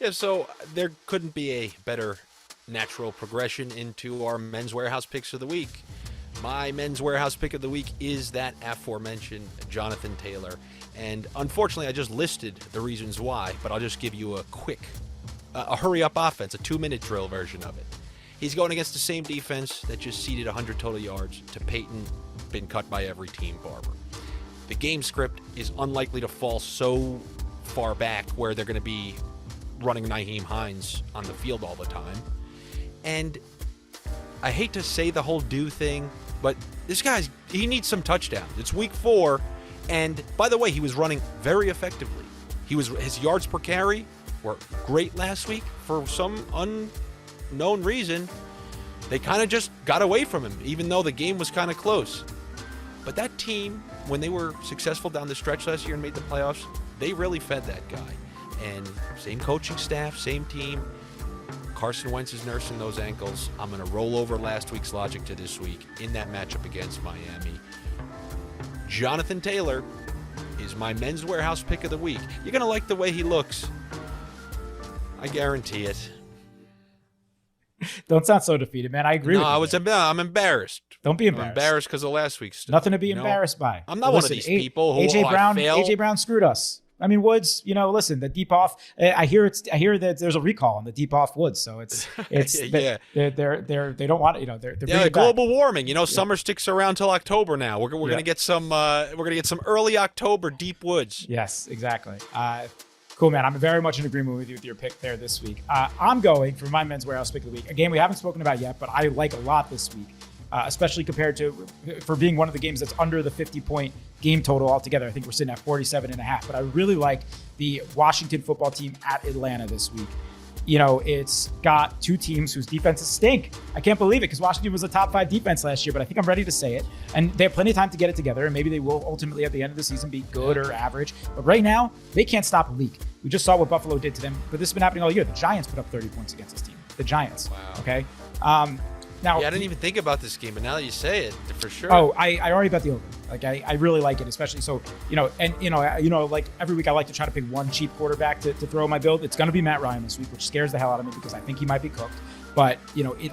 Yeah, so there couldn't be a better natural progression into our men's warehouse picks of the week. My men's warehouse pick of the week is that aforementioned Jonathan Taylor. And unfortunately, I just listed the reasons why, but I'll just give you a quick, a hurry up offense, a 2-minute drill version of it. He's going against the same defense that just ceded 100 total yards to Peyton, been cut by every team, Barber. The game script is unlikely to fall so far back where they're going to be running Nyheim Hines on the field all the time. And I hate to say the whole do thing, but this he needs some touchdowns. It's week 4, and by the way, he was running very effectively. His yards per carry were great last week. For some unknown reason, they kind of just got away from him, even though the game was kind of close. But that team, when they were successful down the stretch last year and made the playoffs, they really fed that guy. And same coaching staff, same team. Carson Wentz is nursing those ankles. I'm going to roll over last week's logic to this week in that matchup against Miami. Jonathan Taylor is my men's warehouse pick of the week. You're going to like the way he looks. I guarantee it. Don't sound so defeated, man. I agree with you. I'm embarrassed. Don't be embarrassed. I'm embarrassed because of last week's stuff. Nothing to be embarrassed by. I'm not one of these people who AJ Brown screwed us. I mean, Woods, listen, the deep off, I hear that there's a recall on the deep off Woods. So it's yeah. They don't want it, they're global warming, summer sticks around till October now. We're going to get some early October deep Woods. Yes, exactly. Cool, man. I'm very much in agreement with you with your pick there this week. I'm going for my men's warehouse pick of the week. A game we haven't spoken about yet, but I like a lot this week, especially compared to for being one of the games that's under the 50-point game total altogether. I think we're sitting at 47.5. But I really like the Washington football team at Atlanta this week. It's got two teams whose defenses stink. I can't believe it because Washington was a top 5 defense last year, but I think I'm ready to say it. And they have plenty of time to get it together, and maybe they will ultimately at the end of the season be good or average. But right now, they can't stop a leak. We just saw what Buffalo did to them, but this has been happening all year. The Giants put up 30 points against this team. The Giants. Wow. Okay. Now, I didn't even think about this game, but now that you say it, for sure. Oh, I already bet the over. Like I really like it, especially so like every week I like to try to pick one cheap quarterback to throw in my build. It's going to be Matt Ryan this week, which scares the hell out of me because I think he might be cooked. But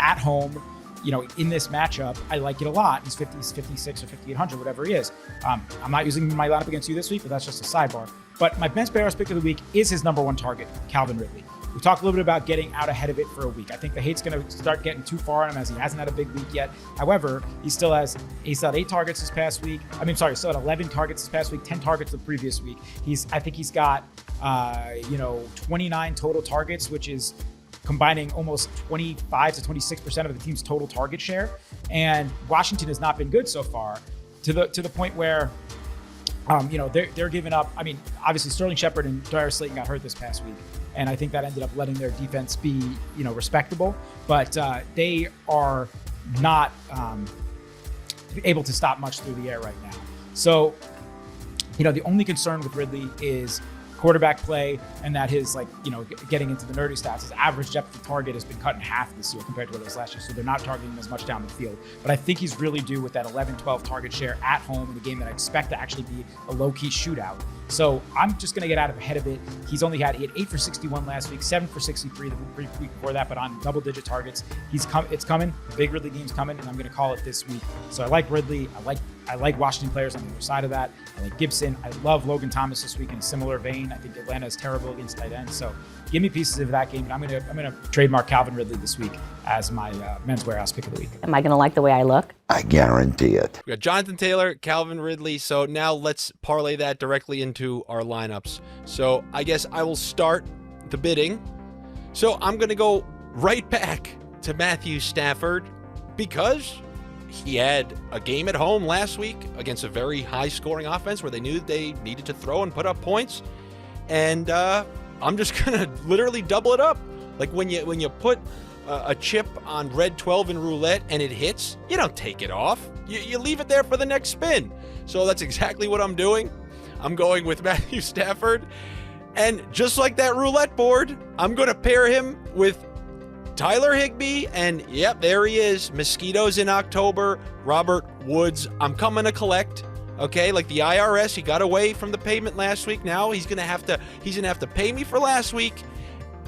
at home, in this matchup, I like it a lot. He's 50, 56 or 5,800, whatever he is. I'm not using my lineup against you this week, but that's just a sidebar. But my bench warehouse pick of the week is his number 1 target, Calvin Ridley. We talked a little bit about getting out ahead of it for a week. I think the hate's going to start getting too far on him as he hasn't had a big week yet. However, he still had 8 targets this past week. Still had 11 targets this past week, 10 targets the previous week. I think he's got 29 total targets, which is combining almost 25 to 26% of the team's total target share. And Washington has not been good so far to the point where they're giving up. I mean, obviously Sterling Shepard and Darius Slayton got hurt this past week, and I think that ended up letting their defense be, respectable. But they are not able to stop much through the air right now. So, the only concern with Ridley is quarterback play, and that his getting into the nerdy stats, his average depth of target has been cut in half this year compared to what it was last year. So they're not targeting him as much down the field. But I think he's really due with that 11-12 target share at home in a game that I expect to actually be a low-key shootout. So I'm just going to get out ahead of it. He had 8 for 61 last week, 7 for 63 the week before that, but on double-digit targets. It's coming. The big Ridley game's coming, and I'm going to call it this week. So I like Ridley. I like Washington players on the other side of that. I like Gibson. I love Logan Thomas this week in a similar vein. I think Atlanta is terrible against tight ends. So give me pieces of that game, and I'm gonna trademark Calvin Ridley this week as my men's warehouse pick of the week. Am I going to like the way I look? I guarantee it. We got Jonathan Taylor, Calvin Ridley. So now let's parlay that directly into our lineups. So I guess I will start the bidding. So I'm going to go right back to Matthew Stafford because he had a game at home last week against a very high-scoring offense where they knew they needed to throw and put up points. And I'm just going to literally double it up. Like when you put a chip on red 12 in roulette and it hits, you don't take it off. You leave it there for the next spin. So that's exactly what I'm doing. I'm going with Matthew Stafford. And just like that roulette board, I'm going to pair him with Tyler Higbee, and yep, there he is. Mosquitoes in October. Robert Woods. I'm coming to collect. Okay, like the IRS, he got away from the payment last week. Now he's gonna have to pay me for last week.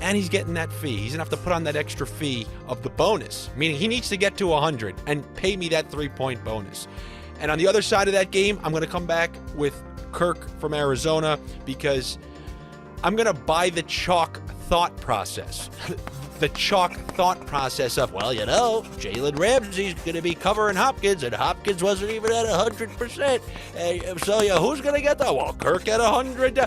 and he's getting that fee. He's going to have to put on that extra fee of the bonus, meaning he needs to get to 100 and pay me that 3-point bonus. And on the other side of that game, I'm going to come back with Kirk from Arizona because I'm going to buy the chalk thought process. The chalk thought process of, well, Jalen Ramsey's going to be covering Hopkins, and Hopkins wasn't even at 100%. So, who's going to get that? Well, Kirk at 100.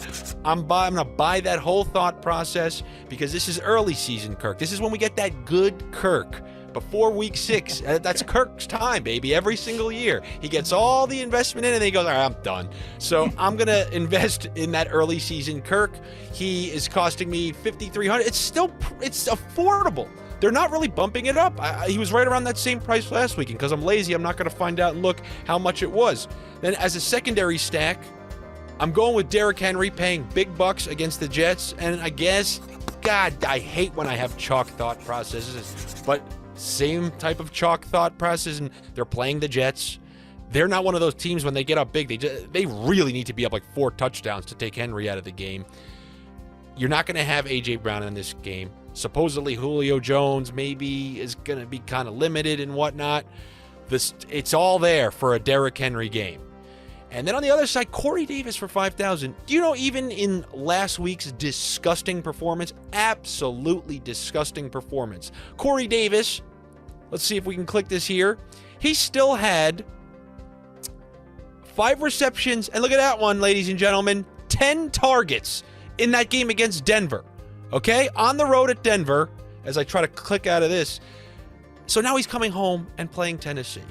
I'm going to buy that whole thought process because this is early season Kirk. This is when we get that good Kirk. Before week 6, that's Kirk's time, baby. Every single year, he gets all the investment in, and then he goes, all right, I'm done. So I'm gonna invest in that early season Kirk. He is costing me $5,300. It's affordable. They're not really bumping it up. He was right around that same price last week, and because I'm lazy, I'm not gonna find out and look how much it was. Then as a secondary stack, I'm going with Derrick Henry paying big bucks against the Jets, and I guess, God, I hate when I have chalk thought processes, but same type of chalk thought process, and they're playing the Jets. They're not one of those teams when they get up big. They really need to be up like 4 touchdowns to take Henry out of the game. You're not going to have A.J. Brown in this game. Supposedly Julio Jones maybe is going to be kind of limited and whatnot. It's all there for a Derrick Henry game. And then on the other side, Corey Davis for $5,000. Do you know, even in last week's disgusting performance, absolutely disgusting performance, Corey Davis, let's see if we can click this here, he still had 5 receptions, and look at that one, ladies and gentlemen, 10 targets in that game against Denver. Okay? On the road at Denver, as I try to click out of this. So now he's coming home and playing Tennessee.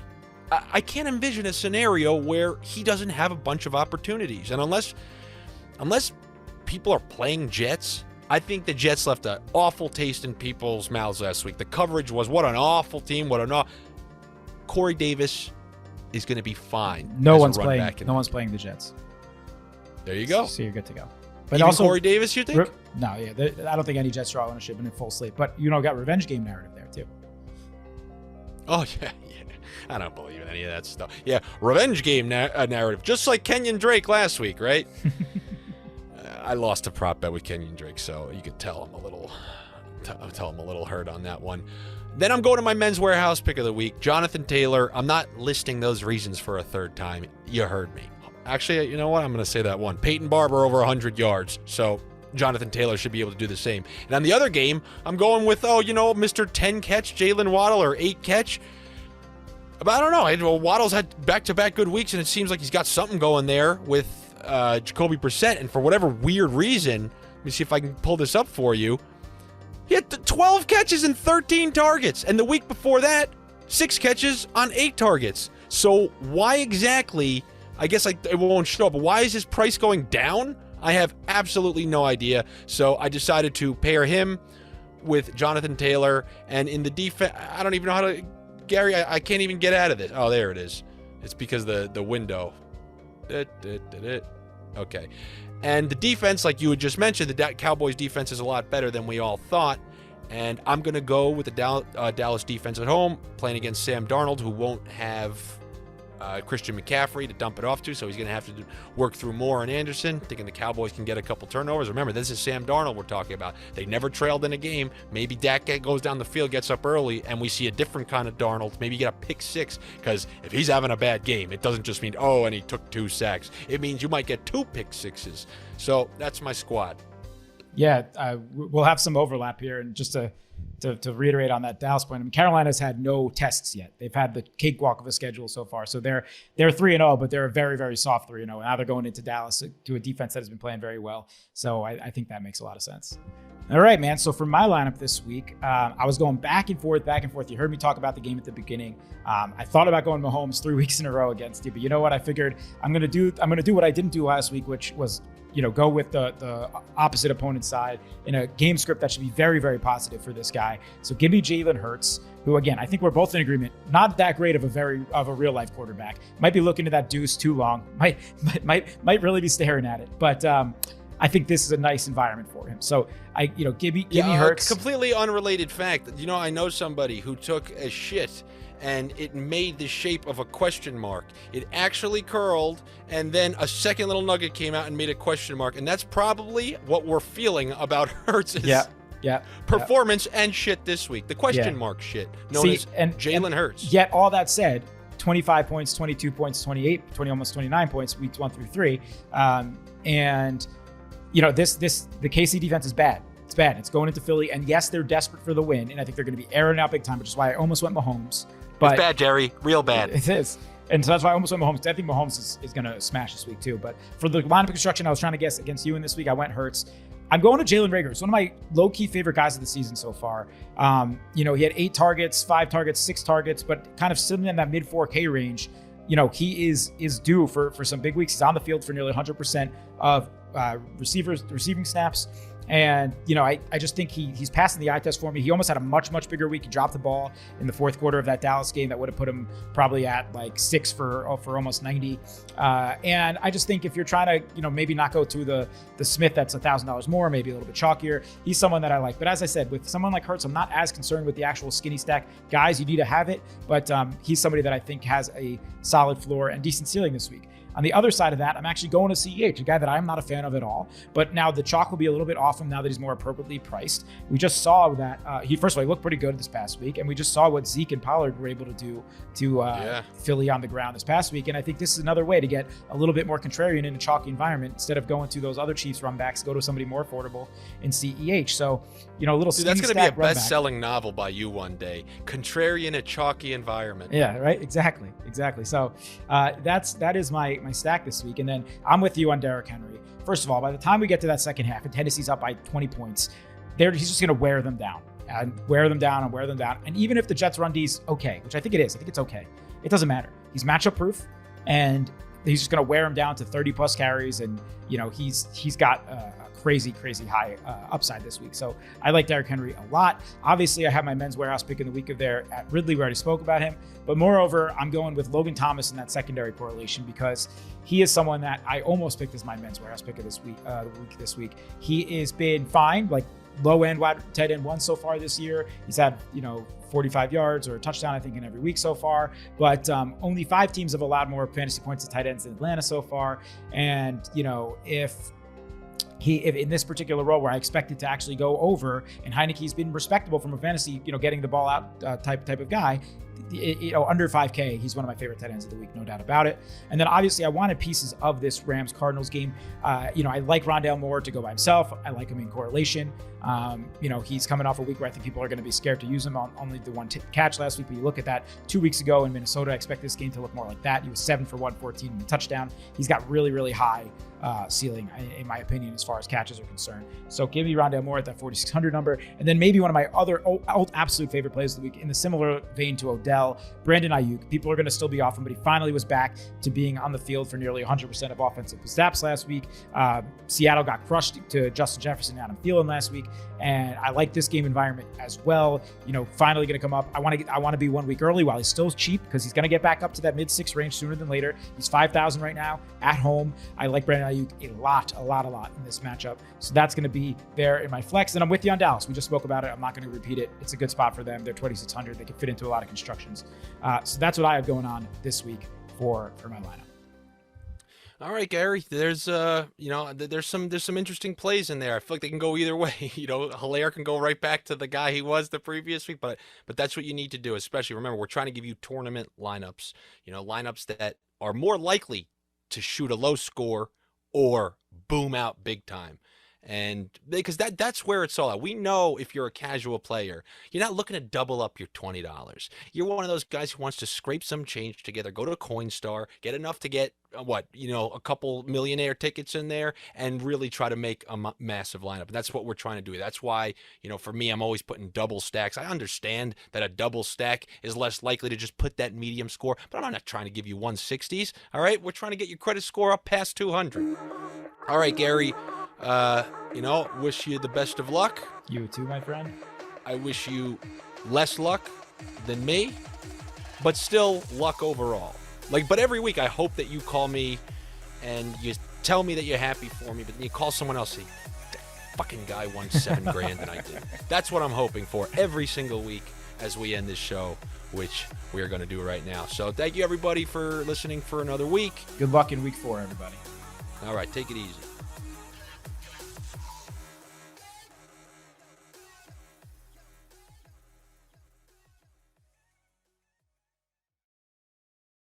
I can't envision a scenario where he doesn't have a bunch of opportunities. And unless people are playing Jets, I think the Jets left an awful taste in people's mouths last week. The coverage was, what an awful team, Corey Davis is going to be fine. No one's playing the Jets. There you go. So you're good to go. But even also Corey Davis, you think? No, yeah. I don't think any Jets draw ownership in full slate. But, got revenge game narrative there, too. Oh, yeah. I don't believe in any of that stuff. Yeah, revenge game narrative, just like Kenyon Drake last week, right? I lost a prop bet with Kenyon Drake, so you could tell I'm a little hurt on that one. Then I'm going to my Men's Warehouse pick of the week, Jonathan Taylor. I'm not listing those reasons for a third time. You heard me. Actually, you know what? I'm going to say that one. Peyton Barber over 100 yards, so Jonathan Taylor should be able to do the same. And on the other game, I'm going with, Mr. 10-catch Jalen Waddle or 8-catch. But I don't know. Waddle's had back-to-back good weeks, and it seems like he's got something going there with Jacoby Brissett. And for whatever weird reason, let me see if I can pull this up for you. He had 12 catches and 13 targets. And the week before that, 6 catches on 8 targets. So why exactly, I guess it won't show up, but why is his price going down? I have absolutely no idea. So I decided to pair him with Jonathan Taylor. And in the defense, I don't even know how to... Gary, I can't even get out of this. Oh, there it is. It's because the window. Okay. And the defense, like you had just mentioned, the Cowboys defense is a lot better than we all thought. And I'm going to go with the Dallas defense at home, playing against Sam Darnold, who won't have Christian McCaffrey to dump it off to, so he's going to have to work through Moore and Anderson, thinking the Cowboys can get a couple turnovers. Remember, this is Sam Darnold we're talking about. They never trailed in a game. Maybe Dak goes down the field, gets up early, and we see a different kind of Darnold. Maybe get a pick 6, because if he's having a bad game, it doesn't just mean, and he took 2 sacks. It means you might get 2 pick 6s. So that's my squad. Yeah, we'll have some overlap here, and just to reiterate on that Dallas point, I mean, Carolina's had no tests yet. They've had the cakewalk of a schedule so far. So they're 3-0, but they're a very, very soft 3-0. Now they're going into Dallas to a defense that has been playing very well. So I think that makes a lot of sense. All right, man. So for my lineup this week, I was going back and forth. You heard me talk about the game at the beginning. I thought about going Mahomes 3 weeks in a row against you, but you know what? I figured I'm gonna do what I didn't do last week, which was go with the opposite opponent's side in a game script that should be very, very positive for this guy. So give me Jalen Hurts, who, again, I think we're both in agreement, not that great of a real life quarterback. Might be looking at that deuce too long. Might really be staring at it. But I think this is a nice environment for him. So give me Hurts. Completely unrelated fact. I know somebody who took a shit and it made the shape of a question mark. It actually curled, and then a second little nugget came out and made a question mark. And that's probably what we're feeling about Hurts. Yeah. Performance and shit this week. The question mark shit known as Jalen Hurts. Yet all that said, 25 points, 22 points, 28, almost 29 points weeks 1 through 3. And you know, the KC defense is bad. It's bad. It's going into Philly, and yes, they're desperate for the win, and I think they're going to be airing out big time, which is why I almost went Mahomes. But it's bad, Jerry. Real bad. It is. And so that's why I almost went Mahomes. I think Mahomes is going to smash this week too. But for the lineup construction, I was trying to guess against you in this week. I went Hurts. I'm going to Jalen Reagor. It's one of my low-key favorite guys of the season so far. You know, he had 8 targets, 5 targets, 6 targets, but kind of sitting in that mid 4K range. You know, he is due for some big weeks. He's on the field for nearly 100% of receiving snaps. And, you know, I just think he's passing the eye test for me. He almost had a much bigger week. He dropped the ball in the fourth quarter of that Dallas game that would have put him probably at like 6 for almost 90. And I just think if you're trying to, you know, maybe not go to the Smith that's $1,000 more, maybe a little bit chalkier, he's someone that I like. But as I said, with someone like Hurts, I'm not as concerned with the actual skinny stack. Guys, you need to have it. But he's somebody that I think has a solid floor and decent ceiling this week. On the other side of that, I'm actually going to CEH, a guy that I'm not a fan of at all. But now the chalk will be a little bit off him now that he's more appropriately priced. We just saw that first of all, he looked pretty good this past week. And we just saw what Zeke and Pollard were able to do to Philly on the ground this past week. And I think this is another way to get a little bit more contrarian in a chalky environment. Instead of going to those other Chiefs run backs, go to somebody more affordable in CEH. So, you know, a little that's going to be a best-selling novel by you one day. Contrarian a chalky environment. Yeah, right. Exactly. So that is my stack this week. And then I'm with you on Derrick Henry. First of all, by the time we get to that second half and Tennessee's up by 20 points, he's just going to wear them down. And wear them down. And even if the Jets run D's okay, which I think it is, I think it's okay. It doesn't matter. He's matchup proof, and he's just going to wear him down to 30 plus carries. And, you know, he's got a crazy high upside this week. So I like Derrick Henry a lot. Obviously, I have my men's warehouse pick of the week of there at Ridley. We already spoke about him. But moreover, I'm going with Logan Thomas in that secondary correlation because he is someone that I almost picked as my men's warehouse pick of this week. He has been fine, like low end wide tight end 1 so far this year. He's had, you know, 45 yards or a touchdown, I think, in every week so far. But only 5 teams have allowed more fantasy points to tight ends than Atlanta so far. And, you know, if in this particular role where I expected to actually go over, and Heineke's been respectable from a fantasy, you know, getting the ball out type of guy, you know, under 5K, he's one of my favorite tight ends of the week, no doubt about it. And then obviously I wanted pieces of this Rams-Cardinals game. You know, I like Rondale Moore to go by himself. I like him in correlation. You know, he's coming off a week where I think people are going to be scared to use him on only the one catch last week. But you look at that 2 weeks ago in Minnesota, I expect this game to look more like that. He was 7 for 114 and a touchdown. He's got really high ceiling, in my opinion, as far as catches are concerned. So give me Rondale Moore at that 4,600 number. And then maybe one of my other old absolute favorite plays of the week, in the similar vein to Odell, Brandon Ayuk. People are going to still be off him, but he finally was back to being on the field for nearly 100% of offensive snaps last week. Seattle got crushed to Justin Jefferson and Adam Thielen last week. And I like this game environment as well. You know, finally going to come up. I want to be 1 week early while he's still cheap, because he's going to get back up to that mid-6 range sooner than later. He's 5,000 right now at home. I like Brandon Ayuk a lot in this matchup. So that's going to be there in my flex. And I'm with you on Dallas. We just spoke about it. I'm not going to repeat it. It's a good spot for them. They're 2,600. They can fit into a lot of constructions. So that's what I have going on this week for my lineup. All right, Gary. There's there's some interesting plays in there. I feel like they can go either way. You know, Hilaire can go right back to the guy he was the previous week, but that's what you need to do. Especially, remember, we're trying to give you tournament lineups. You know, lineups that are more likely to shoot a low score or boom out big time. And because that's where it's all at. We know if you're a casual player, you're not looking to double up your $20. You're one of those guys who wants to scrape some change together, go to Coinstar, get enough to get a couple millionaire tickets in there, and really try to make a massive lineup. And that's what we're trying to do. That's why, you know, for me, I'm always putting double stacks. I understand that a double stack is less likely to just put that medium score, but I'm not trying to give you 160s. All right, we're trying to get your credit score up past 200. All right, Gary. Wish you the best of luck. You too, my friend. I wish you less luck than me, but still luck overall. But every week I hope that you call me and you tell me that you're happy for me, but then you call someone else and say, that fucking guy won $7,000 and I didn't. That's what I'm hoping for every single week as we end this show, which we are going to do right now. So thank you, everybody, for listening for another week. Good luck in week 4, everybody. All right, take it easy.